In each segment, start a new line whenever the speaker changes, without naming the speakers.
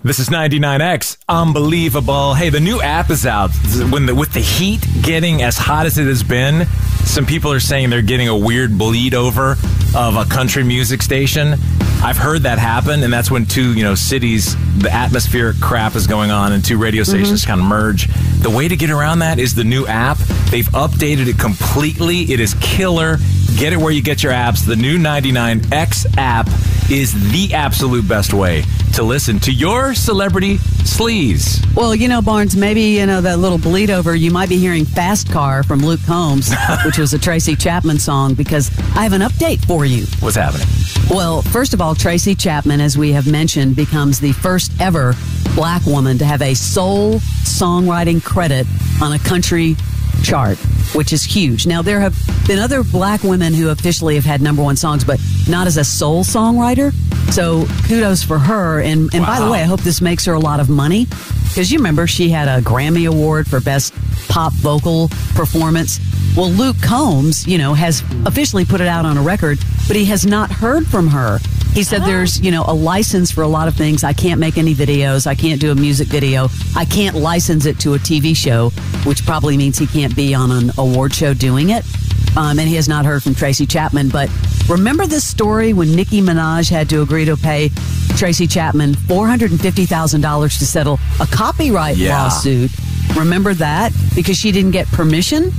This is 99X. Unbelievable. Hey, the new app is out. With the heat getting as hot as it has been, some people are saying they're getting a weird bleed over of a country music station. I've heard that happen, and that's when two, cities, the atmospheric crap is going on, and two radio stations kind of merge. The way to get around that is the new app. They've updated it completely. It is killer. Get it where you get your apps. The new 99X app is the absolute best way to listen to your celebrity Sleaze.
Well, Barnes, maybe, that little bleed over, you might be hearing Fast Car from Luke Combs, which was a Tracy Chapman song, because I have an update for you.
What's happening?
Well, first of all, Tracy Chapman, as we have mentioned, becomes the first ever black woman to have a sole songwriting credit on a country chart, which is huge. Now, there have been other black women who officially have had number one songs, but not as a sole songwriter. So kudos for her. And by the way, I hope this makes her a lot of money, because you remember she had a Grammy Award for Best Pop Vocal Performance. Well, Luke Combs, has officially put it out on a record, but he has not heard from her. He said there's, a license for a lot of things. I can't make any videos. I can't do a music video. I can't license it to a TV show, which probably means he can't be on an award show doing it. And he has not heard from Tracy Chapman. But remember this story when Nicki Minaj had to agree to pay Tracy Chapman $450,000 to settle a copyright lawsuit? Remember that? Because she didn't get permission?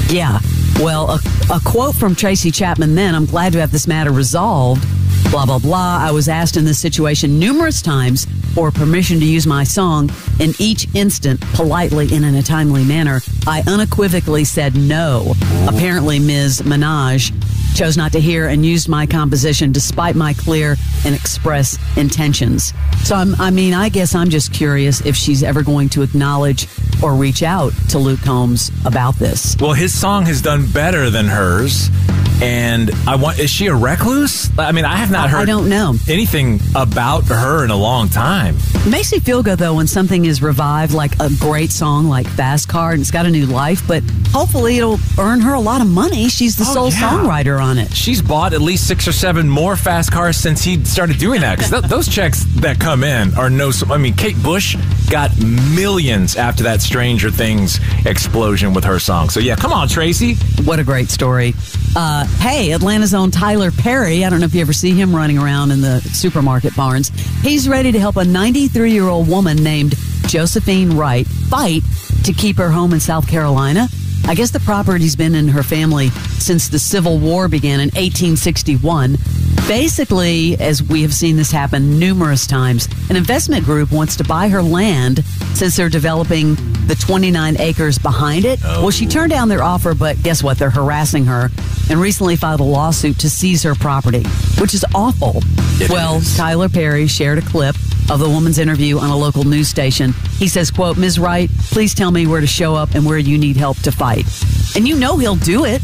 Yeah. Well, a quote from Tracy Chapman then, "I'm glad to have this matter resolved. Blah, blah, blah. I was asked in this situation numerous times for permission to use my song. In each instant, politely and in a timely manner, I unequivocally said no. Apparently, Ms. Minaj chose not to hear and used my composition despite my clear and express intentions." So, I guess I'm just curious if she's ever going to acknowledge or reach out to Luke Combs about this.
Well, his song has done better than hers. And is she a recluse? I have not heard
I don't know
anything about her in a long time.
It makes me feel good, though, when something is revived, like a great song like Fast Car, and it's got a new life, but hopefully it'll earn her a lot lot of money. She's the sole songwriter on it.
She's bought at least 6 or 7 more fast cars since he started doing that. Because those checks that come in are no... I mean, Kate Bush got millions after that Stranger Things explosion with her song. So, yeah, come on, Tracy.
What a great story. Hey, Atlanta's own Tyler Perry. I don't know if you ever see him running around in the supermarket barns. He's ready to help a 93-year-old woman named Josephine Wright fight to keep her home in South Carolina. I guess the property's been in her family since the Civil War began in 1861. Basically, as we have seen this happen numerous times, an investment group wants to buy her land since they're developing the 29 acres behind it. Well, she turned down their offer, but guess what? They're harassing her and recently filed a lawsuit to seize her property, which is awful. It is. Tyler Perry shared a clip of the woman's interview on a local news station. He says, quote, "Ms. Wright, please tell me where to show up and where you need help to fight." And you know he'll do it.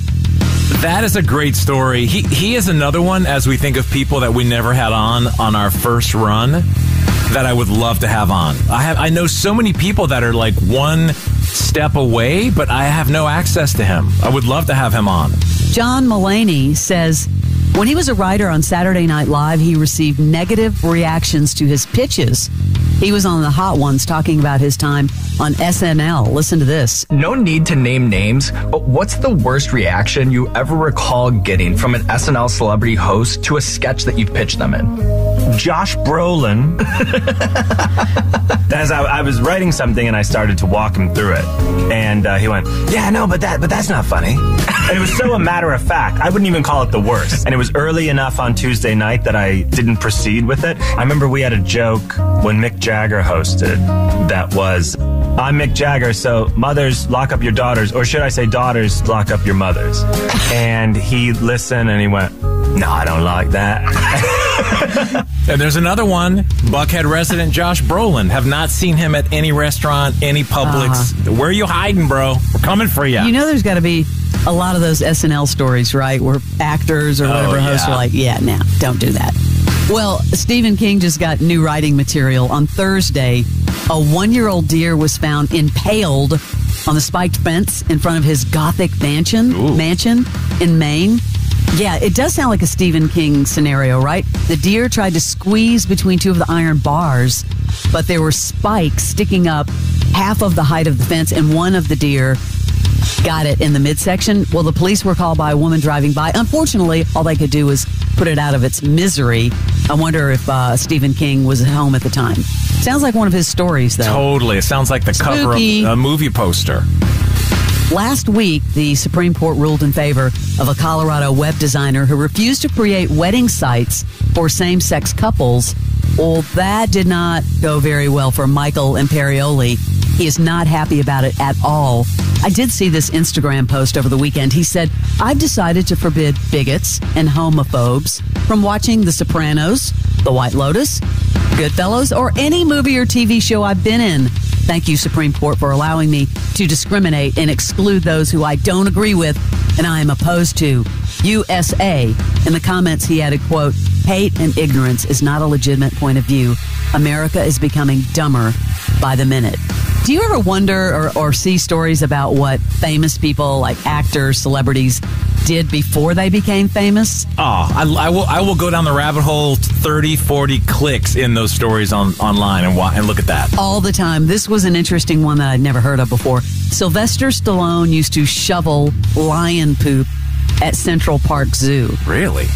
That is a great story. He is another one, as we think of people that we never had on our first run, that I would love to have on. I know so many people that are like one step away, but I have no access to him. I would love to have him on.
John Mulaney says when he was a writer on Saturday Night Live, he received negative reactions to his pitches. He was on the Hot Ones talking about his time on SNL. Listen to this.
No need to name names, but what's the worst reaction you ever recall getting from an SNL celebrity host to a sketch that you've pitched them in?
Josh Brolin. As I was writing something and I started to walk him through it, and he went, "Yeah, no, but that's not funny." And it was so a matter of fact. I wouldn't even call it the worst. And it was early enough on Tuesday night that I didn't proceed with it. I remember we had a joke when Mick Jagger hosted that was, "I'm Mick Jagger, so mothers, lock up your daughters," or should I say daughters, lock up your mothers. And he listened and he went, "No, I don't like that."
And there's another one, Buckhead resident Josh Brolin. Have not seen him at any restaurant, any Publix. Where are you hiding, bro? We're coming for you.
You know there's got to be a lot of those SNL stories, right, where actors or whatever hosts are like, "Yeah, nah, don't do that." Well, Stephen King just got new writing material. On Thursday, a 1-year-old deer was found impaled on the spiked fence in front of his Gothic mansion in Maine. Yeah, it does sound like a Stephen King scenario, right? The deer tried to squeeze between two of the iron bars, but there were spikes sticking up half of the height of the fence, and one of the deer got it in the midsection. Well, the police were called by a woman driving by. Unfortunately, all they could do was put it out of its misery. I wonder if Stephen King was at home at the time. Sounds like one of his stories, though.
Totally. It sounds like the cover of a movie poster.
Last week, the Supreme Court ruled in favor of a Colorado web designer who refused to create wedding sites for same-sex couples. Well, that did not go very well for Michael Imperioli. He is not happy about it at all. I did see this Instagram post over the weekend. He said, "I've decided to forbid bigots and homophobes from watching The Sopranos, The White Lotus, Goodfellas, or any movie or TV show I've been in. Thank you, Supreme Court, for allowing me to discriminate and exclude those who I don't agree with and I am opposed to. USA." In the comments, he added, quote, "Hate and ignorance is not a legitimate point of view. America is becoming dumber by the minute." Do you ever wonder or see stories about what famous people like actors, celebrities did before they became famous?
Oh, I will go down the rabbit hole 30, 40 clicks in those stories online and look at that.
All the time. This was an interesting one that I'd never heard of before. Sylvester Stallone used to shovel lion poop at Central Park Zoo.
Really?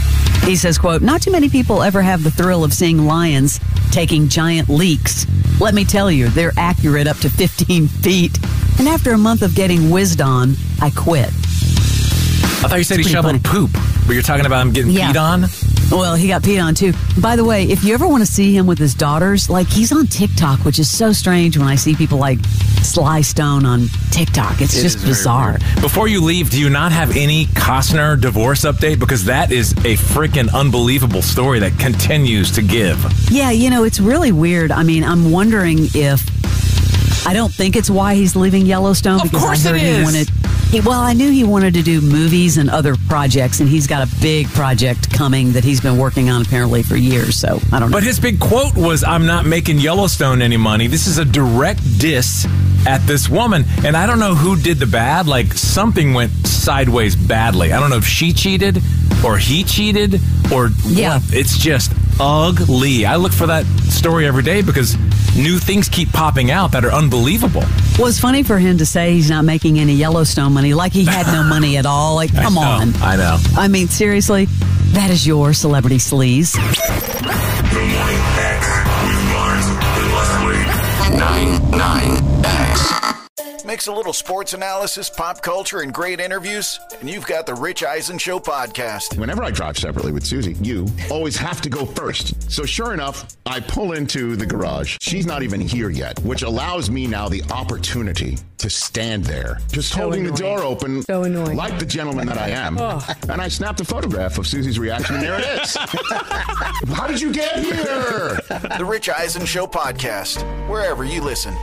He says, quote, "Not too many people ever have the thrill of seeing lions taking giant leaks. Let me tell you, they're accurate up to 15 feet. And after a month of getting whizzed on, I quit."
I thought you said he shoveled poop, but you're talking about him getting peed on?
Well, he got peed on, too. By the way, if you ever want to see him with his daughters, like, he's on TikTok, which is so strange when I see people like Sly Stone on TikTok. It's just bizarre.
Before you leave, do you not have any Costner divorce update? Because that is a freaking unbelievable story that continues to give.
Yeah, it's really weird. I mean, I'm wondering if... I don't think it's why he's leaving Yellowstone.
Of course it is.
I knew he wanted to do movies and other projects, and he's got a big project coming that he's been working on apparently for years, so I don't know.
But his big quote was, "I'm not making Yellowstone any money." This is a direct diss at this woman, and I don't know who did the bad. Like, something went sideways badly. I don't know if she cheated or he cheated or what. It's just ugly. I look for that story every day because new things keep popping out that are unbelievable.
Well, it's funny for him to say he's not making any Yellowstone money, like he had no money at all. Like, come on.
I know.
I mean, seriously, that is your Celebrity Sleaze.
Good Morning X with Mars and Leslie. 99X.
Mix a little sports analysis, pop culture, and great interviews, and you've got the Rich Eisen Show podcast.
Whenever I drive separately with Susie, you always have to go first. So sure enough, I pull into the garage. She's not even here yet, which allows me now the opportunity to stand there, just holding the door open, like the gentleman that I am. And I snapped a photograph of Susie's reaction, and there it is. How did you get here?
The Rich Eisen Show podcast, wherever you listen.